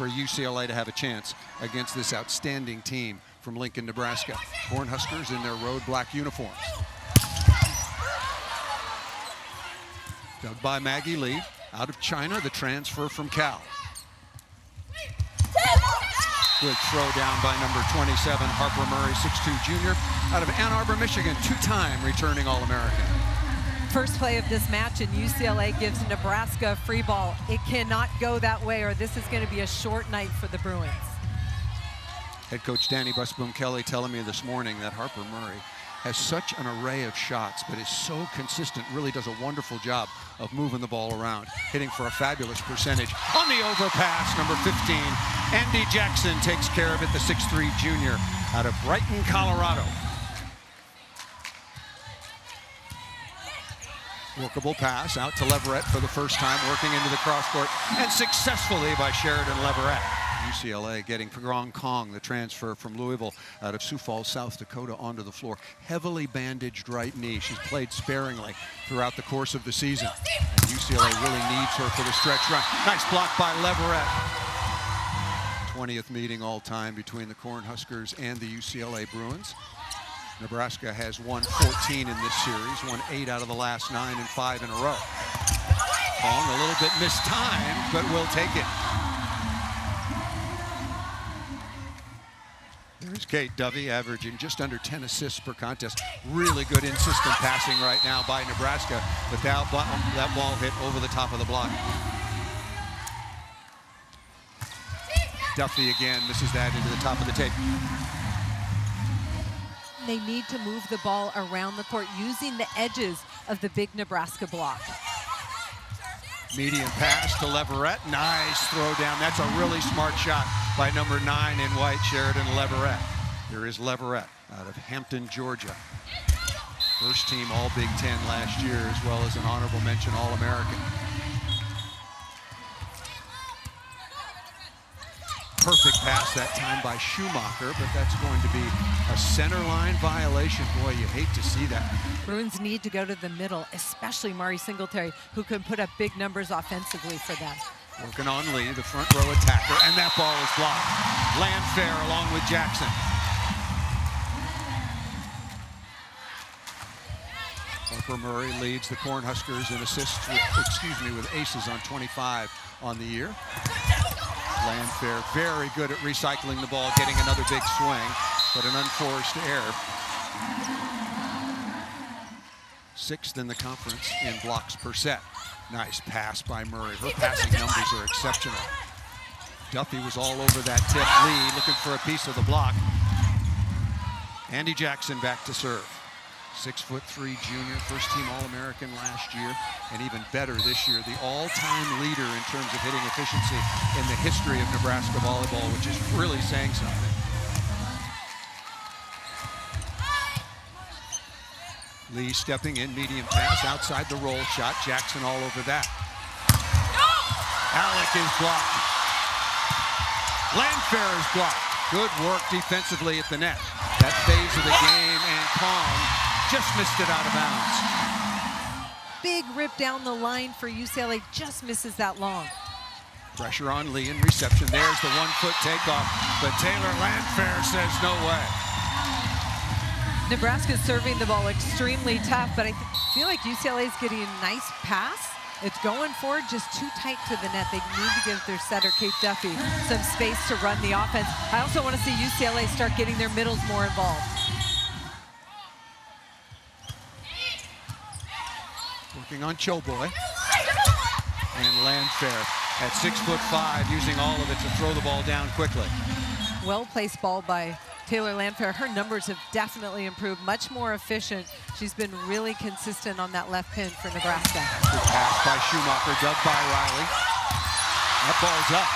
for UCLA to have a chance against this outstanding team from Lincoln, Nebraska. Cornhuskers in their road black uniforms. Dubbed by Maggie Lee, out of China, the transfer from Cal. Good throw down by number 27, Harper Murray, 6'2" junior, out of Ann Arbor, Michigan, two-time returning All-American. First play of this match, and UCLA gives Nebraska a free ball. It cannot go that way, or this is going to be a short night for the Bruins. Head coach Danny Busboom-Kelly telling me this morning that Harper Murray has such an array of shots, but is so consistent, really does a wonderful job of moving the ball around, hitting for a fabulous percentage. On the overpass, number 15, Andi Jackson takes care of it, the 6'3" junior out of Brighton, Colorado. Workable pass out to Leverett for the first time, working into the cross court, and successfully by Sheridan Leverett. UCLA getting Perong Kong, the transfer from Louisville out of Sioux Falls, South Dakota, onto the floor. Heavily bandaged right knee. She's played sparingly throughout the course of the season. And UCLA really needs her for the stretch run. Nice block by Leverett. 20th meeting all time between the Cornhuskers and the UCLA Bruins. Nebraska has won 14 in this series, won 8 out of the last 9 and 5 in a row. Kong a little bit mistimed, but will take it. There's Kate Dovey averaging just under 10 assists per contest. Really good insistent passing right now by Nebraska, but that ball hit over the top of the block. Duffy again misses that into the top of the tape. They need to move the ball around the court using the edges of the big Nebraska block. Medium pass to Leverett. Nice throw down. That's a really smart shot by number 9 in white, Sheridan Leverett. Here is Leverett out of Hampton, Georgia. First team All Big Ten last year, as well as an honorable mention All-American. Perfect pass that time by Schumacher, but that's going to be a center line violation. Boy, you hate to see that. Bruins need to go to the middle, especially Mari Singletary, who can put up big numbers offensively for them. Working on Lee, the front row attacker, and that ball is blocked. Landfair along with Jackson. Harper Murray leads the Cornhuskers in assists with aces on 25 on the year. Landfair very good at recycling the ball, getting another big swing, but an unforced error. 6th in the conference in blocks per set. Nice pass by Murray. Her passing numbers are exceptional. Duffy was all over that tip. Lee looking for a piece of the block. Andi Jackson back to serve. 6'3" junior, first team All-American last year, and even better this year. The all-time leader in terms of hitting efficiency in the history of Nebraska volleyball, which is really saying something. Lee stepping in, medium pass, outside the roll shot. Jackson all over that. Alec is blocked. Landfair is blocked. Good work defensively at the net. That phase of the game, and Kong just missed it out of bounds. Big rip down the line for UCLA, just misses that long. Pressure on Lee in reception. There's the 1-foot takeoff, but Taylor Landfair says no way. Nebraska's serving the ball extremely tough, but I feel like UCLA is getting a nice pass. It's going forward, just too tight to the net. They need to give their setter, Kate Duffy, some space to run the offense. I also want to see UCLA start getting their middles more involved. Working on Choboy. And Landfair at 6'5", using all of it to throw the ball down quickly. Well-placed ball by Taylor Landfair. Her numbers have definitely improved, much more efficient. She's been really consistent on that left pin for Nebraska. Good pass by Schumacher, dubbed by Riley. That ball's up.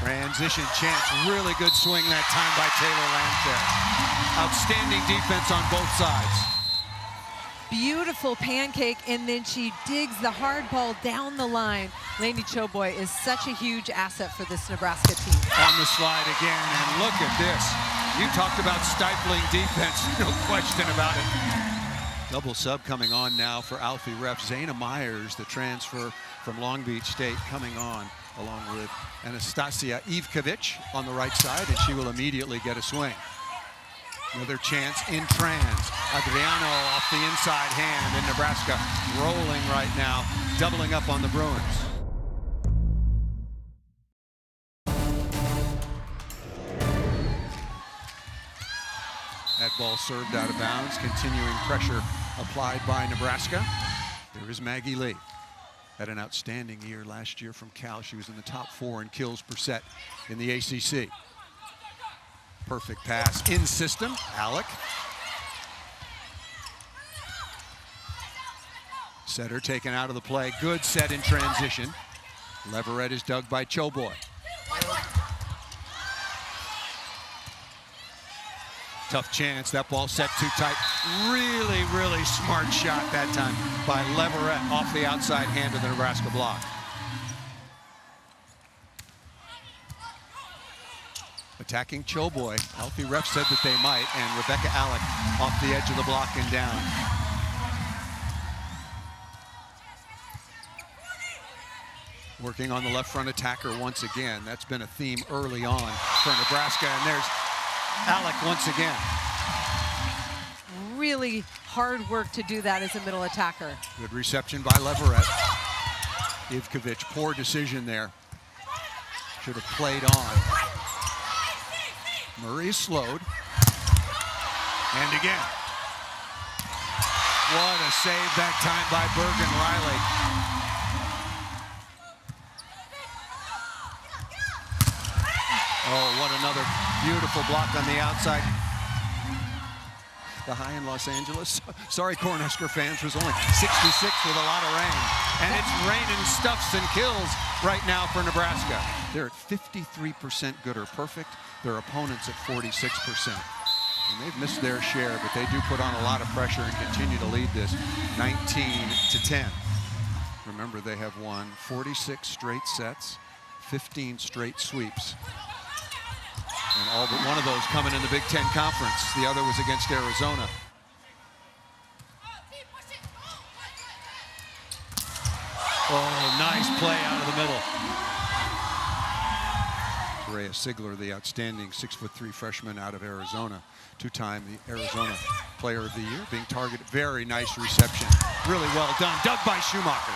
Transition chance, really good swing that time by Taylor Landfair. Outstanding defense on both sides. Beautiful pancake, and then she digs the hard ball down the line. Andi Choboy is such a huge asset for this Nebraska team. On the slide again, and look at this. You talked about stifling defense, no question about it. Double sub coming on now for Alfie ref. Zayna Myers, the transfer from Long Beach State, coming on along with Anastasia Ivkovic on the right side, and she will immediately get a swing. Another chance in trans. Adriano off the inside hand, and Nebraska rolling right now, doubling up on the Bruins. That ball served out of bounds, continuing pressure applied by Nebraska. There is Maggie Lee. Had an outstanding year last year from Cal. She was in the top 4 in kills per set in the ACC. Perfect pass in system. Alec. Setter taken out of the play. Good set in transition. Leverett is dug by Choboy. Tough chance. That ball set too tight. Really, really smart shot that time by Leverett off the outside hand of the Nebraska block. Attacking Choboy. Alfie ref said that they might, and Rebecca Alec off the edge of the block and down. Working on the left front attacker once again. That's been a theme early on for Nebraska, and there's Alec once again. Really hard work to do that as a middle attacker. Good reception by Leverett. Ivkovic, poor decision there. Should have played on. Murray is slowed. And again. What a save that time by Bergen Riley. Oh, what another beautiful block on the outside. The high in Los Angeles. Sorry, Cornhusker fans, was only 66 with a lot of rain. And it's raining stuffs and kills right now for Nebraska. They're at 53% good or perfect. Their opponents at 46%. And they've missed their share, but they do put on a lot of pressure and continue to lead this 19-10. Remember, they have won 46 straight sets, 15 straight sweeps. And all but one of those coming in the Big Ten Conference. The other was against Arizona. Oh, nice play out of the middle. Rhea Sigler, the outstanding 6'3" freshman out of Arizona. Two-time the Arizona Player of the Year, being targeted. Very nice reception. Really well done. Dug by Schumacher.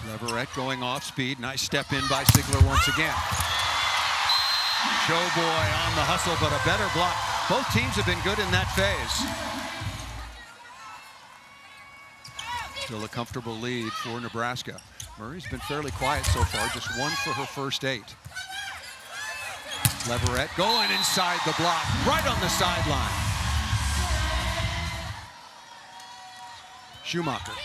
Leverett going off speed. Nice step in by Sigler once again. Choboy on the hustle, but a better block. Both teams have been good in that phase. Still a comfortable lead for Nebraska. Murray's been fairly quiet so far, just 1 for her first 8. Leverett going inside the block, right on the sideline. Schumacher.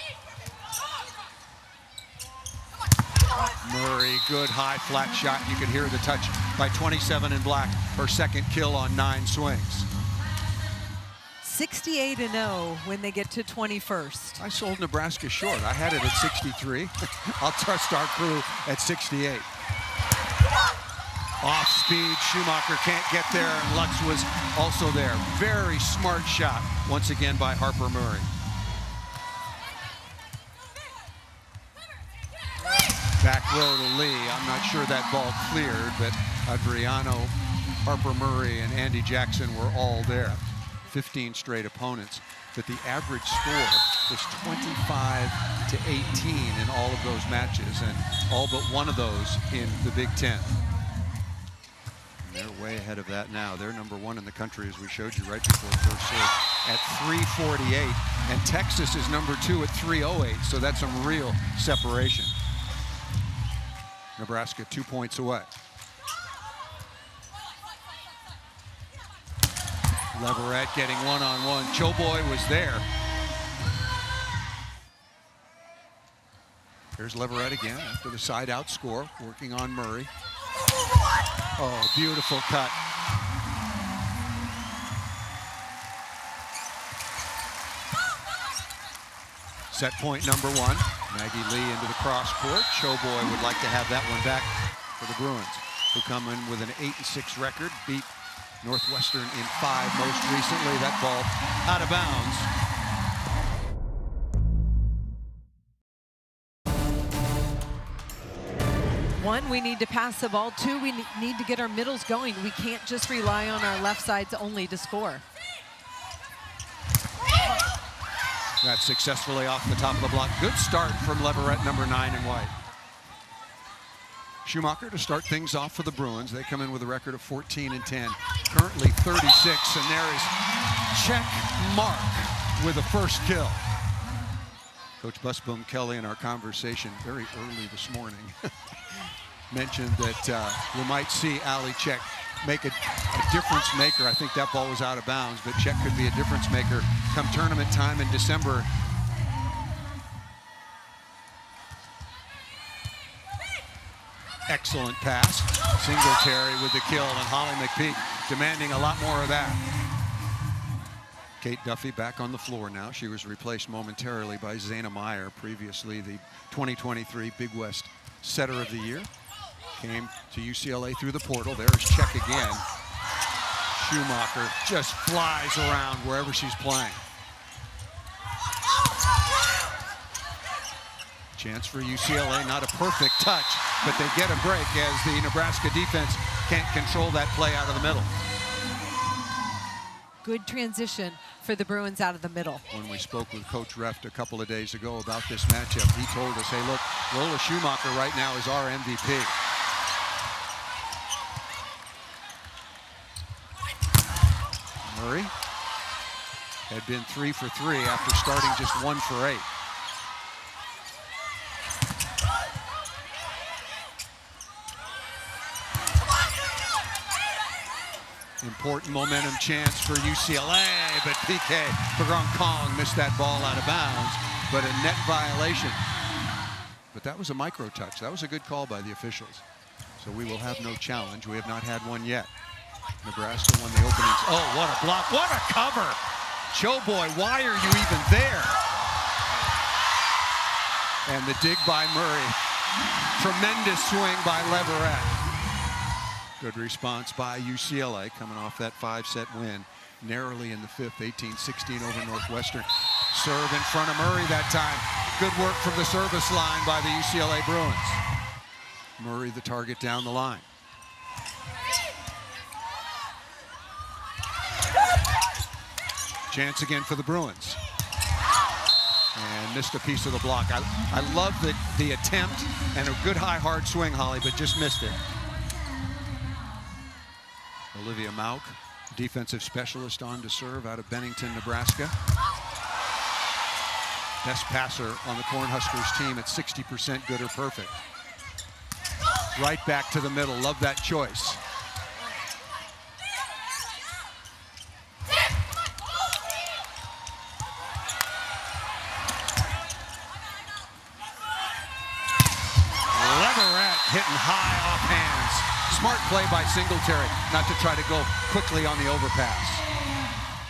Murray, good high flat shot. You can hear the touch by 27 in black. Her second kill on 9 swings. 68-0 when they get to 21st. I sold Nebraska short. I had it at 63. I'll trust our crew at 68. Off speed, Schumacher can't get there, and Lutz was also there. Very smart shot once again by Harper Murray. Back row to Lee. I'm not sure that ball cleared, but Adriano, Harper Murray, and Andi Jackson were all there. 15 straight opponents, but the average score was 25-18 in all of those matches, and all but one of those in the Big Ten. And they're way ahead of that now. They're number 1 in the country, as we showed you right before first serve, at 348, and Texas is number 2 at 308, so that's some real separation. Nebraska 2 points away. Leverett getting one-on-one. Choboy was there. Here's Leverett again after the side-out score, working on Murray. Oh, beautiful cut. Set point number 1. Maggie Lee into the cross court. Choboy would like to have that one back for the Bruins, who come in with an 8-6 record, beat Northwestern in 5 most recently. That ball out of bounds. One, we need to pass the ball. Two, we need to get our middles going. We can't just rely on our left sides only to score. That's successfully off the top of the block. Good start from Leverett, number 9 in white. Schumacher to start things off for the Bruins. They come in with a record of 14-10, currently 36, and there is check mark with the first kill. Coach Busboom Kelly in our conversation very early this morning mentioned that we might see Ali Check make a difference maker. I think that ball was out of bounds, but Check could be a difference maker come tournament time in December. Excellent pass. Singletary with the kill, and Holly McPeak demanding a lot more of that. Kate Duffy back on the floor now. She was replaced momentarily by Zayna Meyer, previously the 2023 Big West Setter of the Year. Came to UCLA through the portal. There's Check again. Schumacher just flies around wherever she's playing. Chance for UCLA, not a perfect touch, but they get a break as the Nebraska defense can't control that play out of the middle. Good transition for the Bruins out of the middle. When we spoke with Coach Reft a couple of days ago about this matchup, he told us, hey, look, Lola Schumacher right now is our MVP. Murray had been 3 for 3 after starting just 1 for 8. Important momentum chance for UCLA, but PK Kong missed that ball out of bounds, but a net violation. But that was a micro touch. That was a good call by the officials. So we will have no challenge. We have not had one yet. Nebraska won the openings. Oh, what a block. What a cover. Showboy, why are you even there? And the dig by Murray. Tremendous swing by Leverett. Good response by UCLA coming off that 5-set win. Narrowly in the 5th, 18-16 over Northwestern. Serve in front of Murray that time. Good work from the service line by the UCLA Bruins. Murray the target down the line. Chance again for the Bruins. And missed a piece of the block. I love the attempt and a good high hard swing, Holly, but just missed it. Olivia Mauk, defensive specialist, on to serve out of Bennington, Nebraska. Best passer on the Cornhuskers team at 60% good or perfect. Right back to the middle. Love that choice. Leverett hitting high off hands. Smart play by Singletary, not to try to go quickly on the overpass.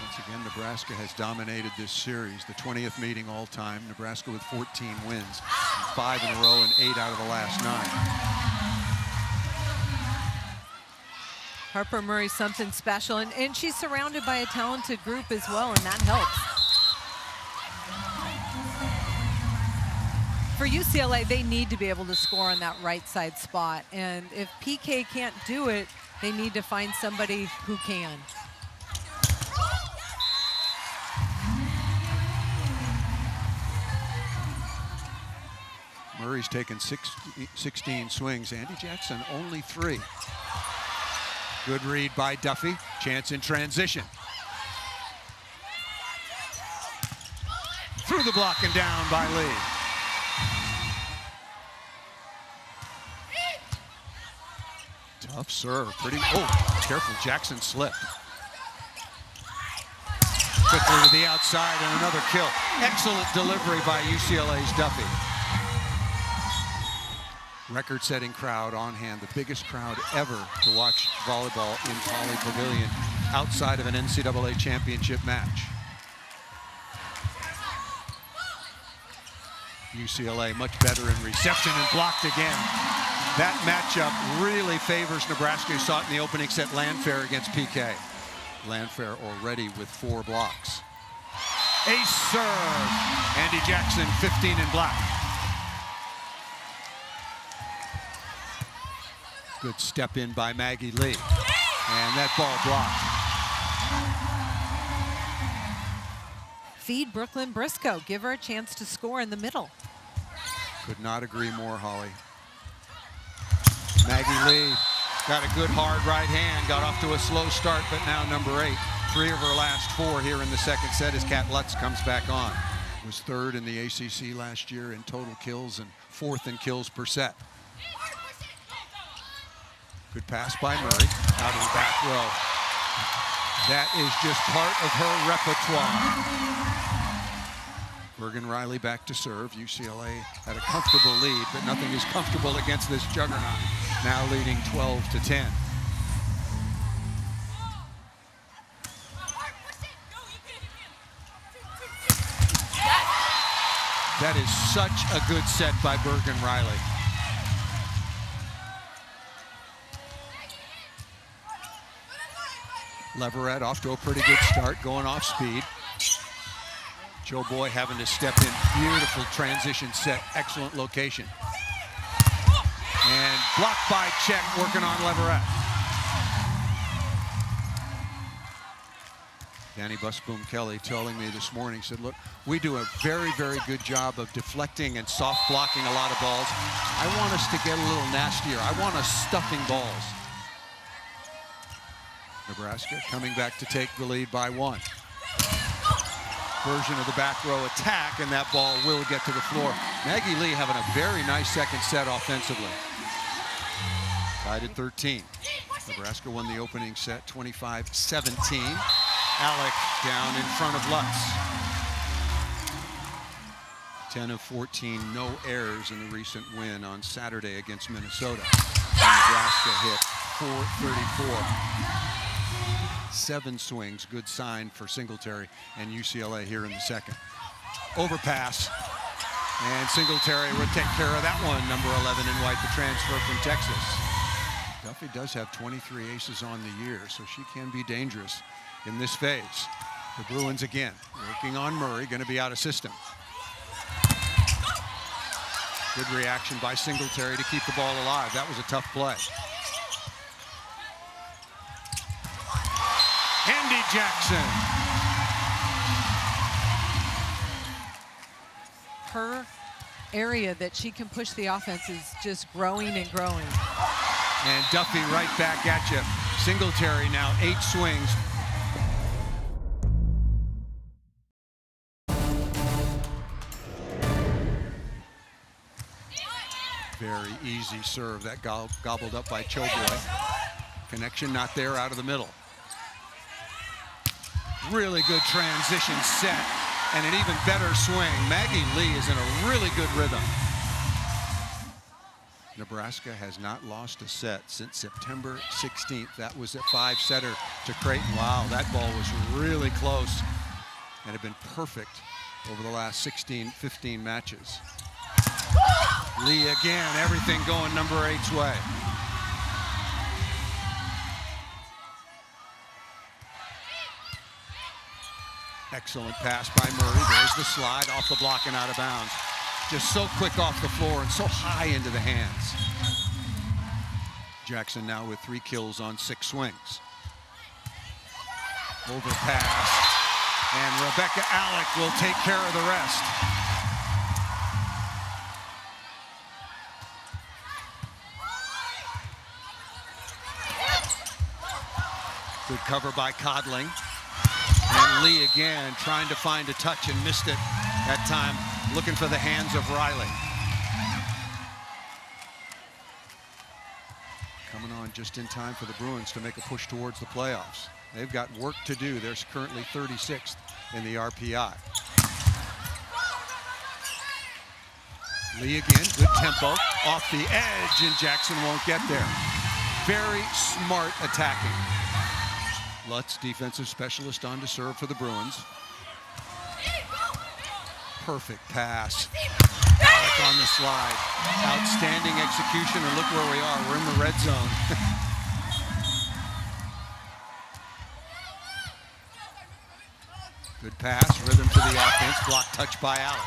Once again, Nebraska has dominated this series, the 20th meeting all time. Nebraska with 14 wins, 5 in a row and 8 out of the last 9. Harper Murray's something special, and she's surrounded by a talented group as well, and that helps. For UCLA, they need to be able to score on that right side spot. And if PK can't do it, they need to find somebody who can. Murray's taken 16 swings. Andi Jackson only 3. Good read by Duffy. Chance in transition. Through the block and down by Lee. Tough serve, pretty, oh, careful, Jackson slipped. Quickly to the outside and another kill. Excellent delivery by UCLA's Duffy. Record-setting crowd on hand, the biggest crowd ever to watch volleyball in Poly Pavilion outside of an NCAA championship match. UCLA much better in reception and blocked again. That matchup really favors Nebraska, who saw it in the opening set. Landfair against PK. Landfair already with 4 blocks. Ace serve. Andi Jackson, 15 in black. Good step in by Maggie Lee. And that ball blocked. Feed Brooklyn Briscoe. Give her a chance to score in the middle. Could not agree more, Holly. Maggie Lee got a good hard right hand, got off to a slow start, but now number 8. 3 of her last 4 here in the second set as Kat Lutz comes back on. Was 3rd in the ACC last year in total kills and 4th in kills per set. Good pass by Murray out of the back row. That is just part of her repertoire. Bergen Riley back to serve. UCLA had a comfortable lead, but nothing is comfortable against this juggernaut. Now leading 12-10. That is such a good set by Bergen Riley. Leverett off to a pretty good start, going off speed. Joe Boy having to step in. Beautiful transition set, excellent location. And blocked by Czech, working on Leverett. Danny Busboom Kelly telling me this morning, said, look, we do a very, very good job of deflecting and soft blocking a lot of balls. I want us to get a little nastier. I want us stuffing balls. Nebraska coming back to take the lead by 1. Version of the back row attack, and that ball will get to the floor. Maggie Lee having a very nice second set offensively. Tied at 13. Nebraska won the opening set 25-17. Alec down in front of Lutz. 10 of 14, no errors in the recent win on Saturday against Minnesota. And Nebraska hit .434. 7 swings, good sign for Singletary and UCLA here in the second. Overpass, and Singletary would take care of that one. Number 11 in white, the transfer from Texas. Duffy does have 23 aces on the year, so she can be dangerous in this phase. The Bruins again, working on Murray, going to be out of system. Good reaction by Singletary to keep the ball alive. That was a tough play. Andi Jackson. Her area that she can push the offense is just growing and growing. And Duffy right back at you. Singletary now 8 swings. Very easy serve. That gobbled up by Choboy. Connection not there, out of the middle. Really good transition set and an even better swing. Maggie Lee is in a really good rhythm. Nebraska has not lost a set since September 16th. That was a 5-setter to Creighton. Wow, that ball was really close and had been perfect over the last 16, 15 matches. Lee again, everything going number 8's way. Excellent pass by Murray. There's the slide off the block and out of bounds. Just so quick off the floor and so high into the hands. Jackson now with 3 kills on 6 swings. Overpass. And Rebecca Alec will take care of the rest. Good cover by Codling. And Lee again trying to find a touch and missed it that time, looking for the hands of Riley. Coming on just in time for the Bruins to make a push towards the playoffs. They've got work to do. They're currently 36th in the RPI. Lee again, good tempo, off the edge, and Jackson won't get there. Very smart attacking. Lutz, defensive specialist, on to serve for the Bruins. Perfect pass. Alec on the slide. Outstanding execution, and look where we are. We're in the red zone. Good pass, rhythm to the offense, block touch by Alec.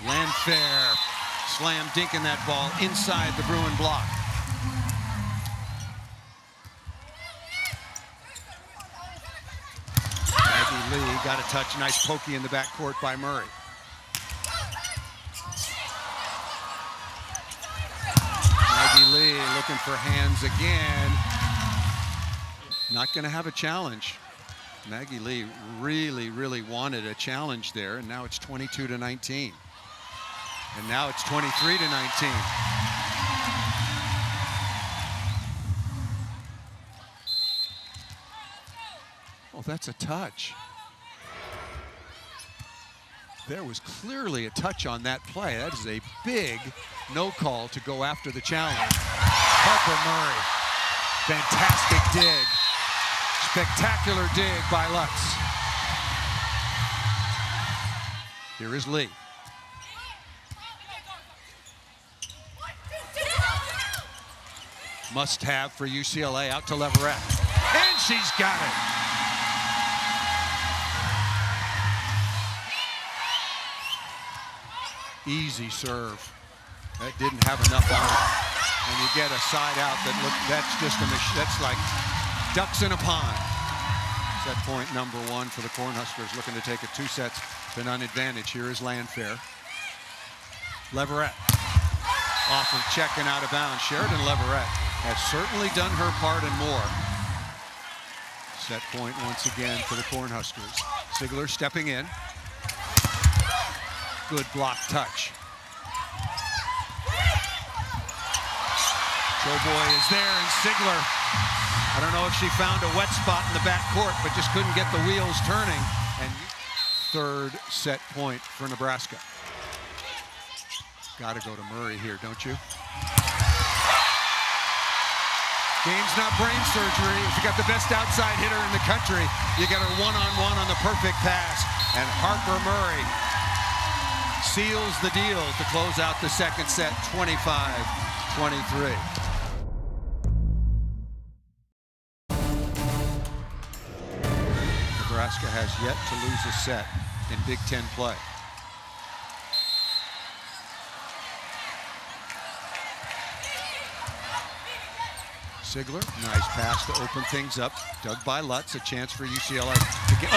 Landfair, slam dinking that ball inside the Bruin block. Maggie Lee got a touch, nice pokey in the backcourt by Murray. Maggie Lee looking for hands again. Not going to have a challenge. Maggie Lee really wanted a challenge there, and now it's 22-19. And now it's 23-19. Oh, that's a touch. There was clearly a touch on that play. That is a big no call to go after the challenge. Harper Murray, fantastic dig. Spectacular dig by Lutz. Here is Lee. Must have for UCLA, out to Leverett. And she's got it. Easy serve. That didn't have enough on it. And you get a side out that that's just that's like ducks in a pond. Set point number one for the Cornhuskers, looking to take a 2 sets to none advantage. Here is Landfair. Leverett off of check and out of bounds. Sheridan Leverett has certainly done her part and more. Set point once again for the Cornhuskers. Sigler stepping in. Good block touch. Showboy is there, and Sigler, I don't know if she found a wet spot in the backcourt, but just couldn't get the wheels turning. And third set point for Nebraska. Got to go to Murray here, don't you? Game's not brain surgery. If you got the best outside hitter in the country, you get her one-on-one on the perfect pass. And Harper Murray seals the deal to close out the second set, 25-23. Nebraska has yet to lose a set in Big Ten play. Sigler, nice pass to open things up. Dug by Lutz, a chance for UCLA to get,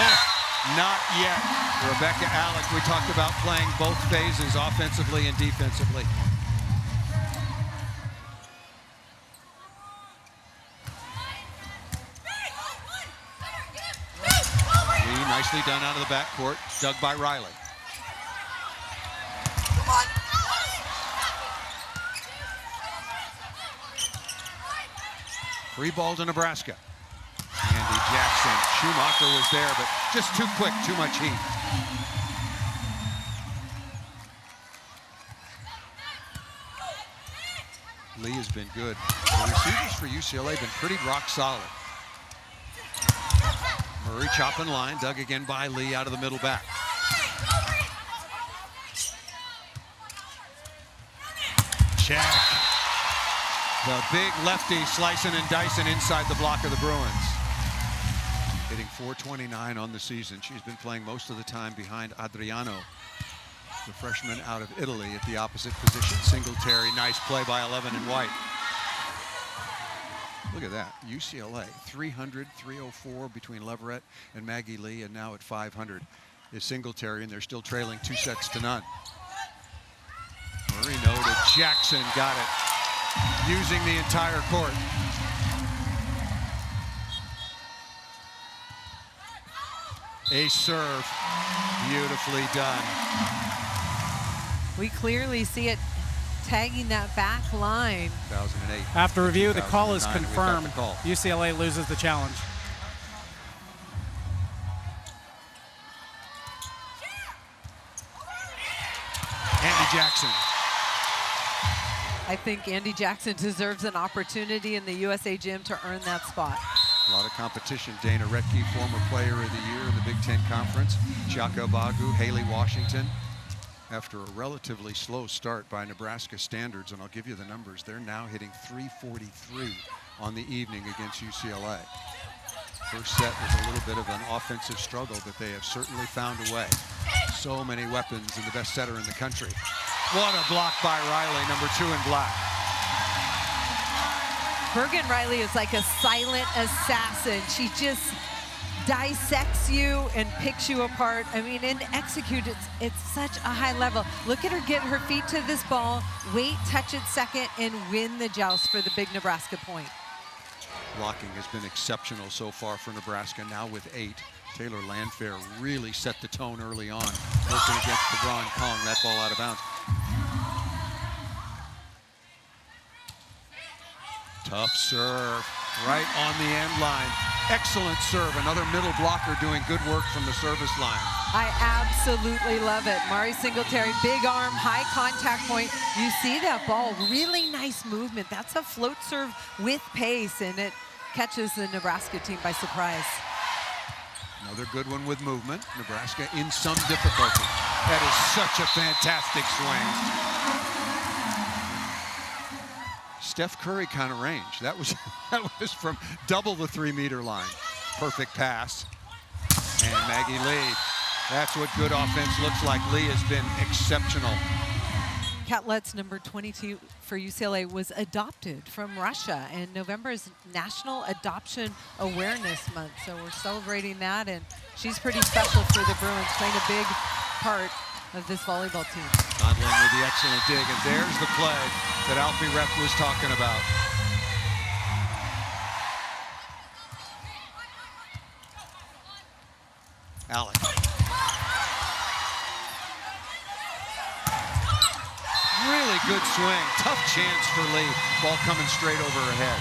not yet. Rebecca Alec, we talked about playing both phases, offensively and defensively. Lee, nicely done out of the backcourt, dug by Riley. Free ball to Nebraska. Andi Jackson. Schumacher was there, but just too quick, too much heat. Lee has been good. The receivers for UCLA have been pretty rock solid. Murray chopping line, dug again by Lee out of the middle back. Check. The big lefty slicing and dicing inside the block of the Bruins. Hitting .429 on the season. She's been playing most of the time behind Adriano, the freshman out of Italy, at the opposite position. Singletary, nice play by 11 in white. Look at that. UCLA, 300, 304 between Leverett and Maggie Lee, and now at 500 is Singletary, and they're still trailing 2 sets to none. Marino to Jackson, got it. Using the entire court. A serve, beautifully done. We clearly see it tagging that back line. 2008. After review, the call is 2009, confirmed. the call. UCLA loses the challenge. Andi Jackson. I think Andi Jackson deserves an opportunity in the USA Gym to earn that spot. A lot of competition. Dana Retke, former player of the year in the Big Ten Conference. Chaka Bagu, Haley Washington. After a relatively slow start by Nebraska standards, and I'll give you the numbers, they're now hitting .343 on the evening against UCLA. First set was a little bit of an offensive struggle, but they have certainly found a way. So many weapons and the best setter in the country. What a block by Riley, number 2 in black. Bergen Riley is like a silent assassin. She just dissects you and picks you apart. I mean, and execute it's such a high level. Look at her get her feet to this ball, wait, touch it second, and win the joust for the big Nebraska point. Blocking has been exceptional so far for Nebraska, now with 8. Taylor Landfair really set the tone early on, working against Gron Kong, that ball out of bounds. Tough serve, right on the end line. Excellent serve, another middle blocker doing good work from the service line. I absolutely love it. Mari Singletary, big arm, high contact point. You see that ball, really nice movement. That's a float serve with pace, and it catches the Nebraska team by surprise. Another good one with movement. Nebraska in some difficulty. That is such a fantastic swing. Steph Curry kind of range. That was from double the 3-meter line. Perfect pass. And Maggie Lee. That's what good offense looks like. Lee has been exceptional. Kat Lutz, number 22 for UCLA, was adopted from Russia, and November is National Adoption Awareness Month, so we're celebrating that, and she's pretty special for the Bruins, playing a big part of this volleyball team. Conlon with the excellent dig, and there's the play that Alfie Rep was talking about. Alec. Really good swing. Tough chance for Lee. Ball coming straight over her head.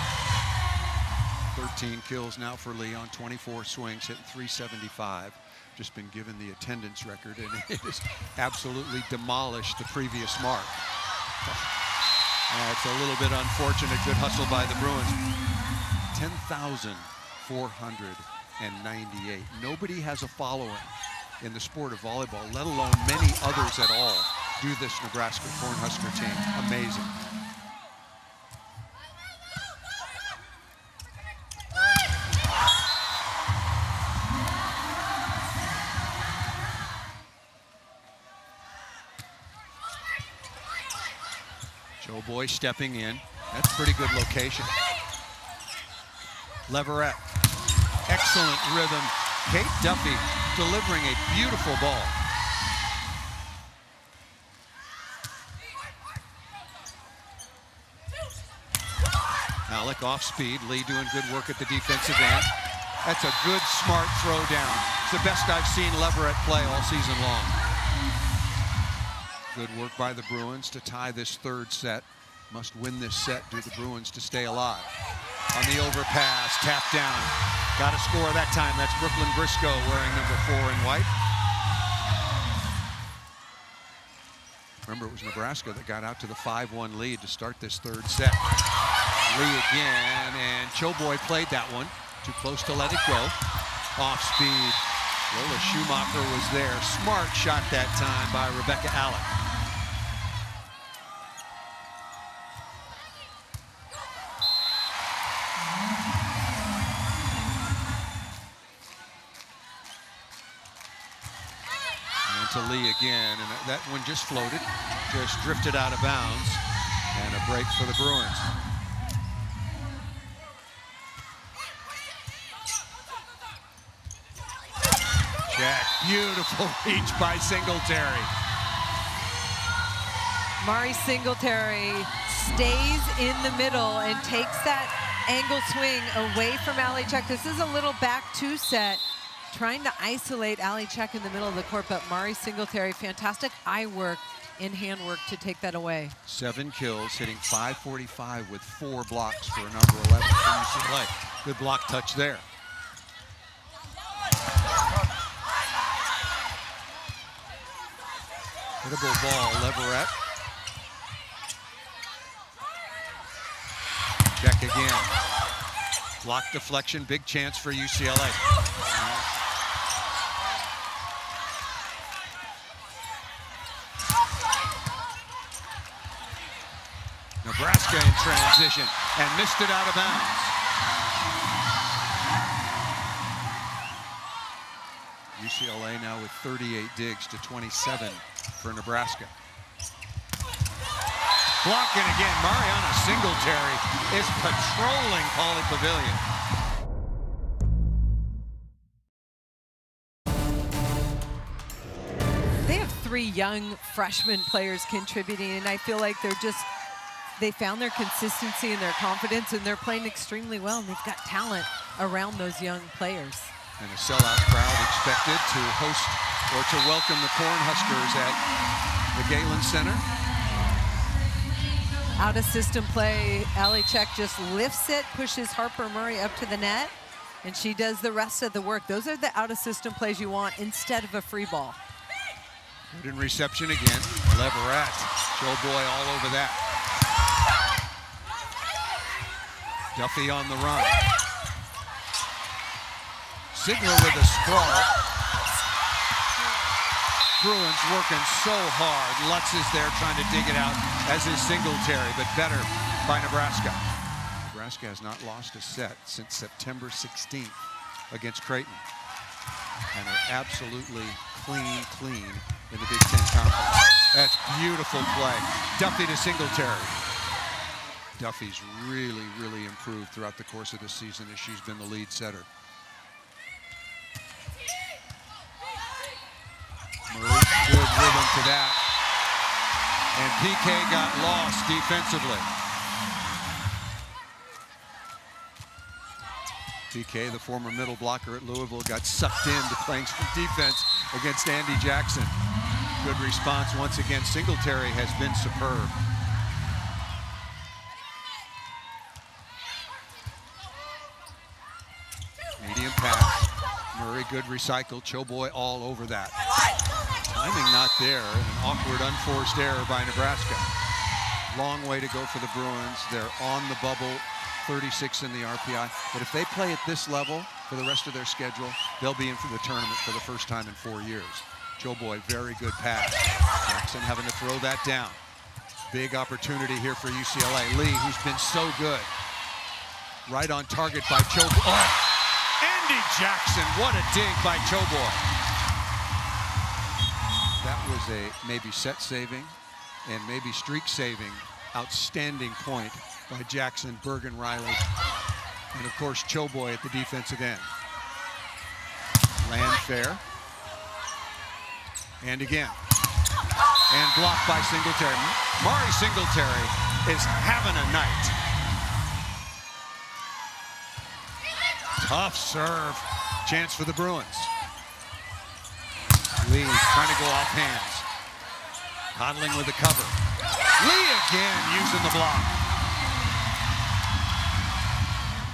13 kills now for Lee on 24 swings, hitting .375. Just been given the attendance record, and it has absolutely demolished the previous mark. It's a little bit unfortunate. Good hustle by the Bruins. 10,498. Nobody has a following in the sport of volleyball, let alone many others at all, do this Nebraska Cornhusker team. Amazing. Joe Boy stepping in. That's pretty good location. Leverett. Excellent rhythm. Kate Duffy delivering a beautiful ball. Alec off speed. Lee doing good work at the defensive end. That's a good, smart throw down. It's the best I've seen Leverett play all season long. Good work by the Bruins to tie this third set. Must win this set due to the Bruins to stay alive. On the overpass, tap down. Got a score that time. That's Brooklyn Briscoe wearing number 4 in white. Remember, it was Nebraska that got out to the 5-1 lead to start this third set. Lee again, and Choboy played that one. Too close to let it go. Off speed. Lola Schumacher was there. Smart shot that time by Rebecca Alec. And to Lee again, and that one just floated, just drifted out of bounds, and a break for the Bruins. Jack, beautiful reach by Singletary. Mari Singletary stays in the middle and takes that angle swing away from Ali Check. This is a little back 2 set, trying to isolate Ali Check in the middle of the court, but Mari Singletary, fantastic eye work and hand work to take that away. 7 kills, hitting .545 with 4 blocks for a number 11 for UCLA. Good block touch there. Hittable ball, Leverett. Check again. Block deflection, big chance for UCLA. Nebraska in transition and missed it out of bounds. UCLA now with 38 digs to 27 for Nebraska. Blocking again. Mariana Singletary is patrolling Pauley Pavilion. They have 3 young freshman players contributing, and I feel like they found their consistency and their confidence, and they're playing extremely well, and they've got talent around those young players. And a sellout crowd expected to host or to welcome the Cornhuskers at the Galen Center. Out of system play, Alechek just lifts it, pushes Harper Murray up to the net, and she does the rest of the work. Those are the out of system plays you want instead of a free ball. Good in reception again. Leverett, Showboy all over that. Duffy on the run. Sigler with a sprawl. Bruins working so hard. Lutz is there trying to dig it out, as is Singletary, but better by Nebraska. Nebraska has not lost a set since September 16th against Creighton. And are absolutely clean in the Big Ten Conference. That's beautiful play. Duffy to Singletary. Duffy's really improved throughout the course of the season as she's been the lead setter. Murray, good rhythm to that. And PK got lost defensively. PK, the former middle blocker at Louisville, got sucked into playing some defense against Andi Jackson. Good response once again. Singletary has been superb. Medium pass. Murray, good recycle. Showboy all over that. Timing not there. An awkward, unforced error by Nebraska. Long way to go for the Bruins. They're on the bubble, 36 in the RPI. But if they play at this level for the rest of their schedule, they'll be in for the tournament for the first time in 4 years. Showboy, very good pass. Jackson having to throw that down. Big opportunity here for UCLA. Lee, who's been so good. Right on target by Showboy. Oh! Andi Jackson, what a dig by Showboy. That was a maybe set saving and maybe streak saving, outstanding point by Jackson, Bergen, Riley, and of course Showboy at the defensive end. Land fair. And again. And blocked by Singletary. Mari Singletary is having a night. Tough serve. Chance for the Bruins. Lee trying to go off hands. Coddling with the cover. Lee again using the block.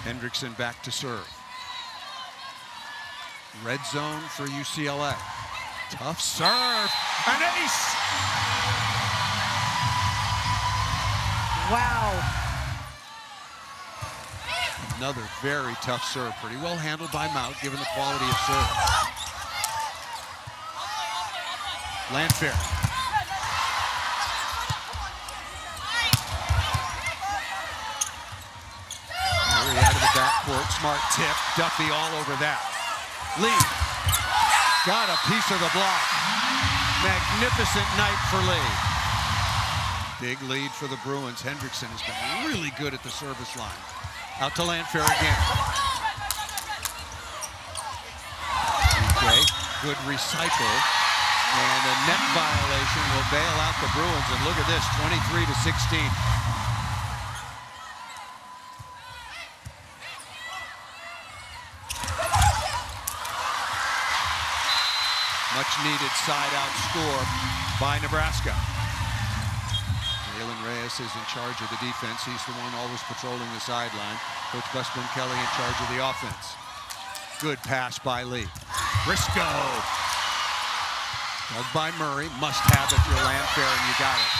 Hendrickson back to serve. Red zone for UCLA. Tough serve. An ace! Wow. Another very tough serve. Pretty well handled by Mout, given the quality of serve. Landfair. Murray out of the backcourt. Smart tip. Duffy all over that. Lee got a piece of the block. Magnificent night for Lee. Big lead for the Bruins. Hendrickson has been really good at the service line. Out to Landfair again. Okay, good recycle. And a net violation will bail out the Bruins. And look at this, 23-16. Much needed side-out score by Nebraska. Jalen Reyes is in charge of the defense. He's the one always patrolling the sideline. Coach Busman Kelly in charge of the offense. Good pass by Lee. Briscoe. Dug by Murray. Must have it. You're Landfair, and you got it.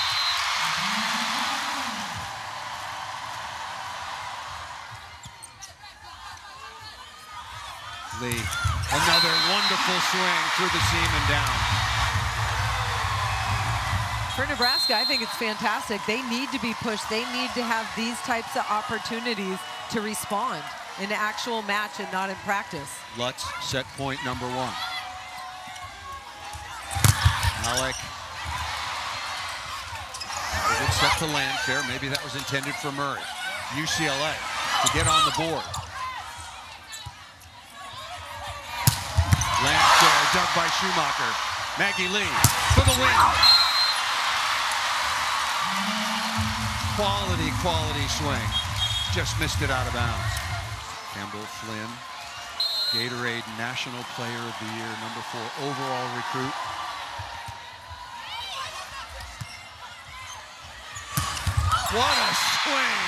Lee, another wonderful swing through the seam and down. For Nebraska, I think it's fantastic. They need to be pushed. They need to have these types of opportunities to respond in an actual match and not in practice. Lutz, set point number 1. Alec. A good set to Landfair. Maybe that was intended for Murray. UCLA to get on the board. Landfair dug by Schumacher. Maggie Lee for the win. Quality swing. Just missed it out of bounds. Campbell Flynn, Gatorade National Player of the Year, number 4 overall recruit. What a swing!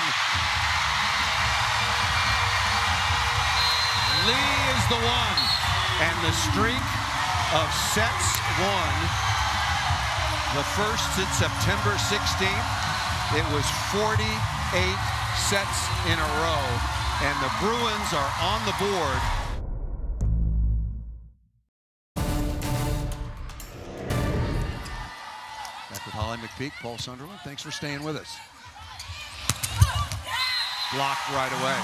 Lee is the one, and the streak of sets won. The first since September 16th. It was 48 sets in a row, and the Bruins are on the board. Back with Holly McPeak, Paul Sunderland. Thanks for staying with us. Blocked right away.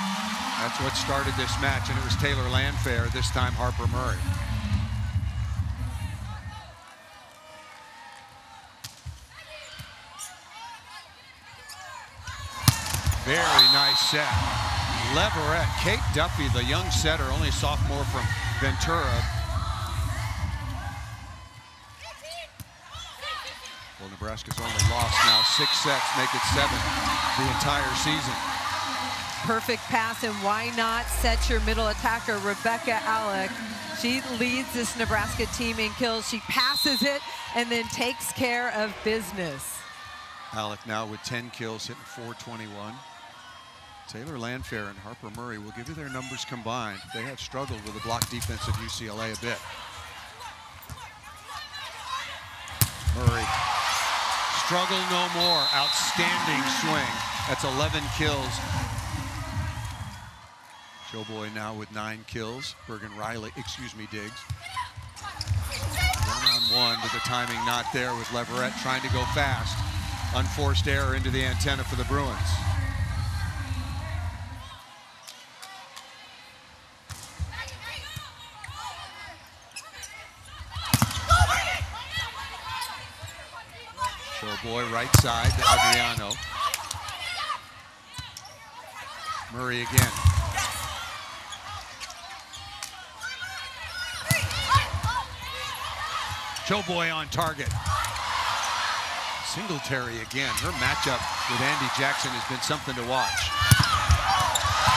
That's what started this match, and it was Taylor Landfair, this time Harper Murray. Very nice set. Leverett, Kate Duffy, the young setter, only sophomore from Ventura. Well, Nebraska's only lost now 6 sets, make it 7 the entire season. Perfect pass, and why not set your middle attacker, Rebecca Alec. She leads this Nebraska team in kills. She passes it and then takes care of business. Alec now with 10 kills, hitting .421. Taylor Landfair and Harper Murray will give you their numbers combined. They have struggled with the block defense of UCLA a bit. Murray, struggle no more. Outstanding swing. That's 11 kills. Showboy now with 9 kills. Diggs. One-on-one, but the timing not there with Leverett trying to go fast. Unforced error into the antenna for the Bruins. Showboy right side to Adriano. Murray again. Showboy on target. Singletary again. Her matchup with Andi Jackson has been something to watch.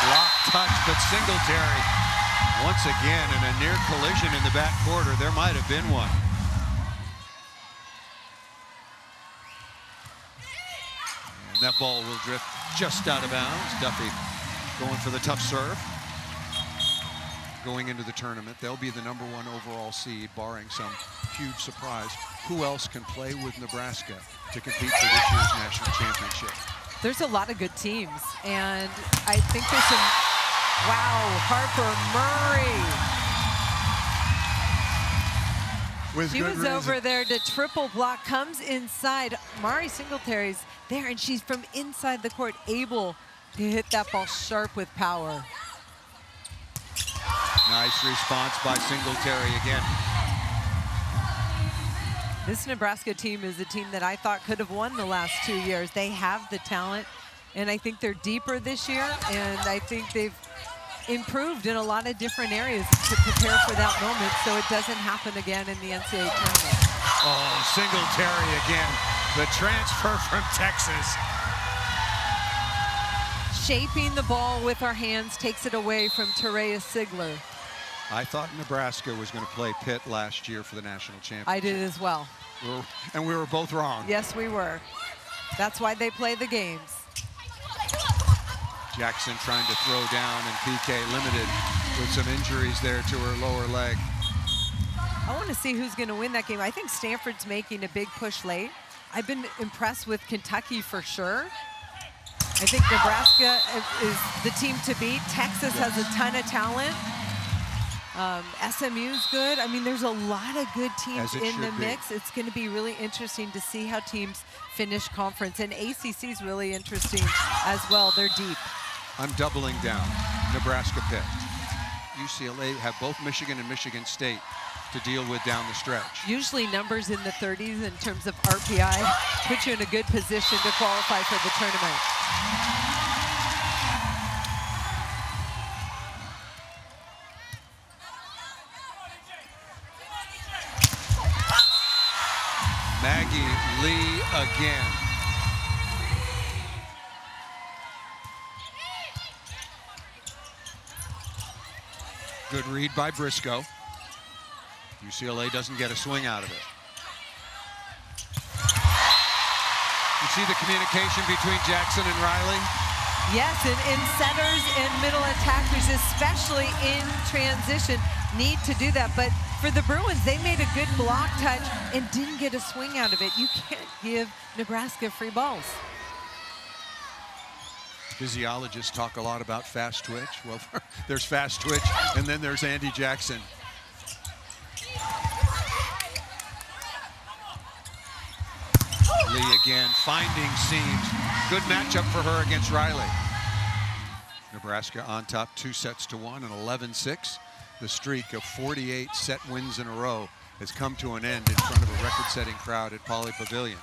Block touch, but Singletary once again in a near collision in the back quarter. There might have been one. And that ball will drift just out of bounds. Duffy going for the tough serve. Going into the tournament, they'll be the #1 overall seed, barring some huge surprise. Who else can play with Nebraska to compete for this year's national championship? There's a lot of good teams, and I think there's some, wow, Harper Murray. She was over there to triple block, comes inside. Mari Singletary's there, and she's from inside the court, able to hit that ball sharp with power. Nice response by Singletary again. This Nebraska team is a team that I thought could have won the last 2 years. They have the talent, and I think they're deeper this year, and I think they've improved in a lot of different areas to prepare for that moment so it doesn't happen again in the NCAA tournament. Oh, Singletary again. The transfer from Texas. Shaping the ball with our hands takes it away from Terea Sigler. I thought Nebraska was going to play Pitt last year for the national championship. I did as well. And we were both wrong. Yes, we were. That's why they play the games. Jackson trying to throw down, and PK limited with some injuries there to her lower leg. I want to see who's going to win that game. I think Stanford's making a big push late. I've been impressed with Kentucky for sure. I think Nebraska is the team to beat. Texas has a ton of talent. SMU's good. I mean, there's a lot of good teams in the mix. Be. It's going to be really interesting to see how teams finish conference. And ACC is really interesting as well. They're deep. I'm doubling down. Nebraska picked. UCLA have both Michigan and Michigan State to deal with down the stretch. Usually numbers in the 30s in terms of RPI put you in a good position to qualify for the tournament. Maggie Lee again. Good read by Briscoe. UCLA doesn't get a swing out of it. You see the communication between Jackson and Riley? Yes, and setters and middle attackers, especially in transition, need to do that. But for the Bruins, they made a good block touch and didn't get a swing out of it. You can't give Nebraska free balls. Physiologists talk a lot about fast twitch. Well, there's fast twitch, and then there's Andi Jackson. Lee again, finding seams. Good matchup for her against Riley. Nebraska on top 2-1 and 11-6. The streak of 48 set wins in a row has come to an end in front of a record-setting crowd at Pauley Pavilion.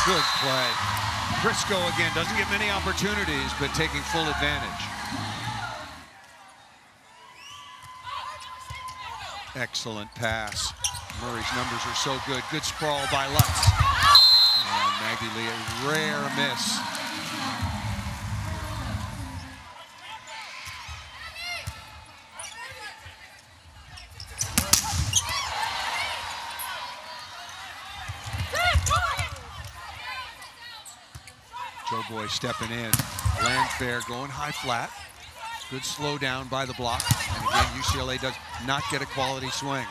Good play. Briscoe again doesn't get many opportunities, but taking full advantage. Excellent pass. Murray's numbers are so good. Good sprawl by Lutz. And Maggie Lee, a rare miss. Joe Boy stepping in. Landfair going high flat. Good slow down by the block. And again, UCLA does not get a quality swing.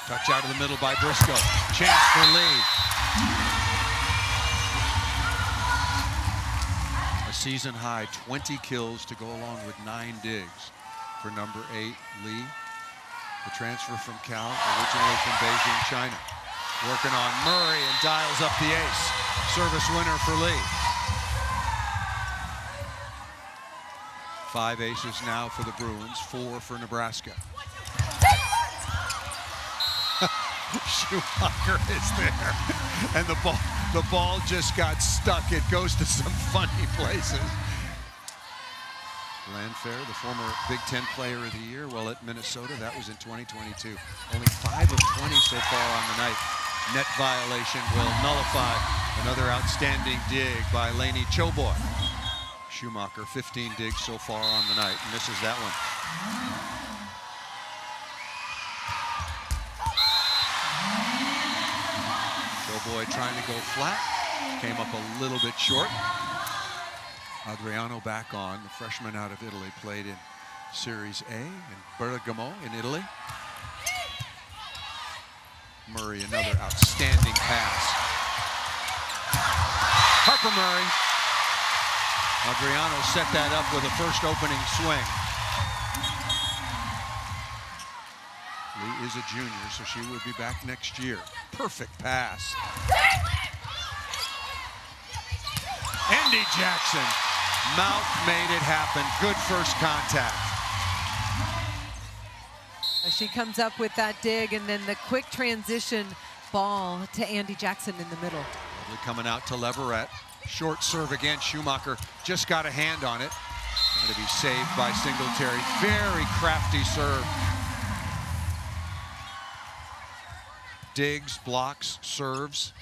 Touch out of the middle by Briscoe. Chance for Lee. A season high 20 kills to go along with 9 digs for number 8, Lee. The transfer from Cal, originally from Beijing, China. Working on Murray and dials up the ace. Service winner for Lee. 5 aces now for the Bruins, 4 for Nebraska. Schumacher is there, and the ball just got stuck. It goes to some funny places. Landfair, the former Big Ten Player of the Year, while at Minnesota, that was in 2022. Only 5 of 20 so far on the night. Net violation will nullify another outstanding dig by Lainey Choboy. Schumacher, 15 digs so far on the night, misses that one. Choboy trying to go flat, came up a little bit short. Adriano back on, the freshman out of Italy, played in Series A in Bergamo in Italy. Murray, another outstanding pass. Harper Murray. Adriano set that up with a first opening swing. Lee is a junior, so she will be back next year. Perfect pass. Andi Jackson. Mouth made it happen. Good first contact. She comes up with that dig, and then the quick transition ball to Andi Jackson in the middle. Lovely coming out to Leverett. Short serve again. Schumacher just got a hand on it. Going to be saved by Singletary. Very crafty serve. Digs, blocks, serves,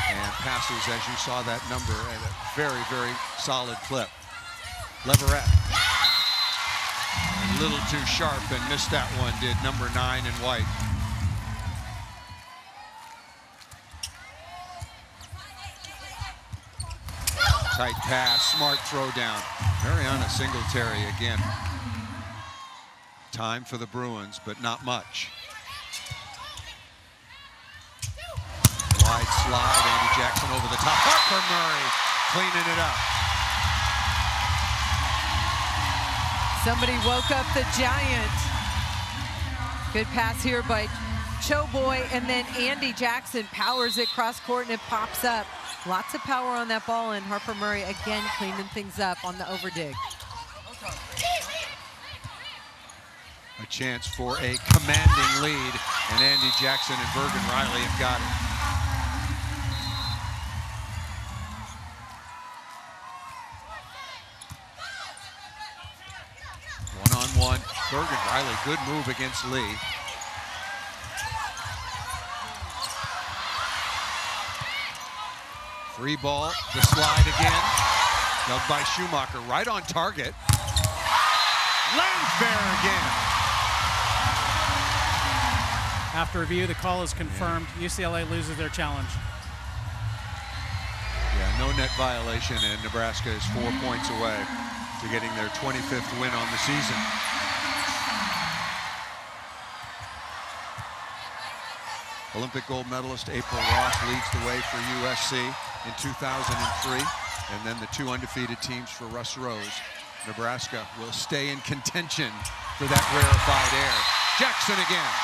and passes, as you saw that number, at a very, very solid clip. Leverett. A little too sharp and missed that one, did number 9 in white. Tight pass, smart throw down. Mariana Singletary again. Time for the Bruins, but not much. Wide slide, Andi Jackson over the top. Harper Murray cleaning it up. Somebody woke up the giant. Good pass here by Choboy, and then Andi Jackson powers it cross court and it pops up. Lots of power on that ball, and Harper Murray again cleaning things up on the overdig. A chance for a commanding lead, and Andi Jackson and Bergen Riley have got it. One-on-one, Bergen Riley, good move against Lee. Free ball, the slide again. Dug by Schumacher, right on target. Lands there again. After review, the call is confirmed. UCLA loses their challenge. Yeah, no net violation, and Nebraska is 4 points away to getting their 25th win on the season. Olympic gold medalist April Ross leads the way for USC in 2003, and then the two undefeated teams for Russ Rose. Nebraska will stay in contention for that rarefied air. Jackson again.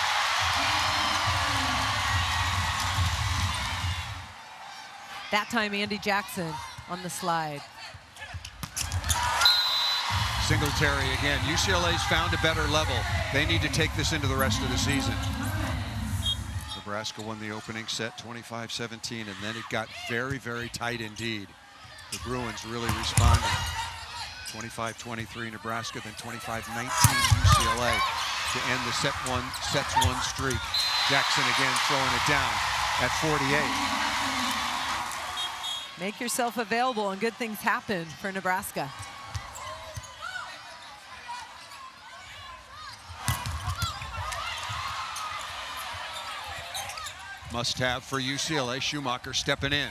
That time, Andi Jackson on the slide. Singletary again. UCLA's found a better level. They need to take this into the rest of the season. Nebraska won the opening set 25-17, and then it got very, very tight indeed. The Bruins really responded. 25-23 Nebraska, then 25-19 UCLA to end the sets one streak. Jackson again throwing it down at 48. Make yourself available and good things happen for Nebraska. Must have for UCLA, Schumacher stepping in.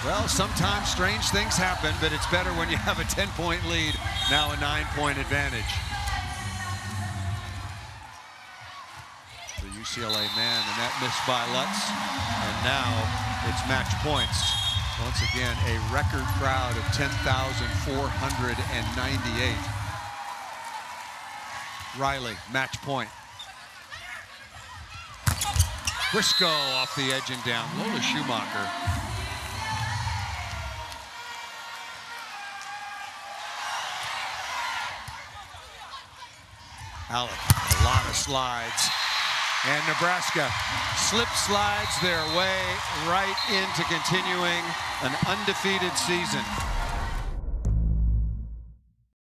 Well, sometimes strange things happen, but it's better when you have a 10-point lead, now a 9-point advantage. The UCLA man, and that missed by Lutz, and now it's match points. Once again, a record crowd of 10,498. Riley, match point. Briscoe off the edge and down. Lola Schumacher. Alec, a lot of slides. And Nebraska slip slides their way right into continuing an undefeated season.